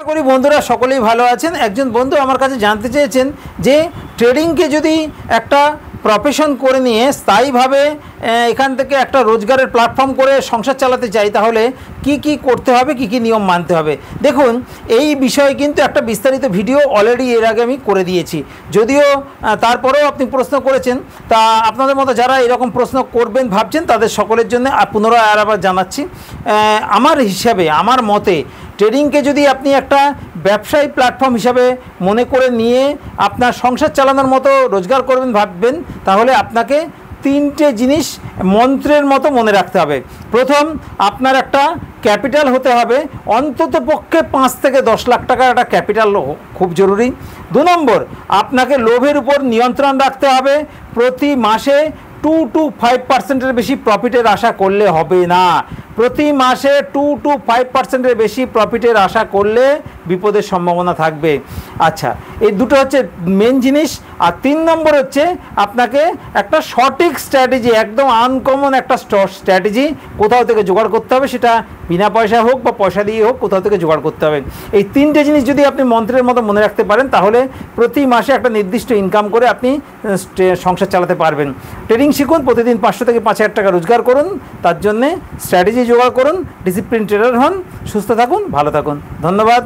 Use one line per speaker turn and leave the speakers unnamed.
করি বন্ধুরা সকলেই ভালো আছেন। একজন বন্ধু আমার কাছে জানতে চেয়েছেন যে ট্রেডিংকে যদি একটা প্রফেশন করে নিয়ে স্থায়ীভাবে এখান থেকে একটা রোজগারের প্ল্যাটফর্ম করে সংসার চালাতে চাই, তাহলে কি কি করতে হবে, কি কি নিয়ম মানতে হবে। দেখুন, এই বিষয়ে কিন্তু একটা বিস্তারিত ভিডিও অলরেডি এর আগে আমি করে দিয়েছি, যদিও তারপরেও আপনি প্রশ্ন করেছেন। তা আপনাদের মতো যারা এরকম প্রশ্ন করবেন ভাবছেন, তাদের সকলের জন্য পুনরায় আবার জানাচ্ছি। আমার হিসাবে, আমার মতে, ট্রেডিংকে যদি আপনি একটা ব্যবসায়ী প্ল্যাটফর্ম হিসাবে মনে করে নিয়ে আপনার সংসার চালানোর মতো রোজগার করবেন ভাববেন, তাহলে আপনাকে তিনটে জিনিস মন্ত্রের মতো মনে রাখতে হবে। প্রথম, আপনার একটা ক্যাপিটাল হতে হবে, অন্তত পক্ষে 5 থেকে 10 লাখ টাকার একটা ক্যাপিটাল খুব জরুরি। 2 নম্বর, আপনাকে লোভের উপর নিয়ন্ত্রণ রাখতে হবে। প্রতি মাসে 2 to 5% বেশি প্রফিটের আশা করলে হবে না। প্রতি মাসে 2 to 5% বেশি প্রফিটের আশা করলে বিপদের সম্ভাবনা থাকবে। আচ্ছা, এই দুটো হচ্ছে মেন জিনিস। আর 3 নম্বর হচ্ছে আপনাকে একটা সঠিক স্ট্র্যাটেজি, একদম আনকমন একটা স্ট্র্যাটেজি কোথাও থেকে জোগাড় করতে হবে। সেটা বিনা পয়সা হোক বা পয়সা দিয়ে হোক, কোথাও থেকে জোগাড় করতে হবে। এই 3টে জিনিস যদি আপনি মন্ত্রের মতো মনে রাখতে পারেন, তাহলে প্রতি মাসে একটা নির্দিষ্ট ইনকাম করে আপনি সংসার চালাতে পারবেন। ট্রেডিং শিখুন, প্রতিদিন 500 থেকে 5000 টাকা রোজগার করুন, তার জন্যে স্ট্র্যাটেজি জোগাড় করুন, ডিসিপ্লিন ট্রেডার হন, সুস্থ থাকুন, ভালো থাকুন। ধন্যবাদ।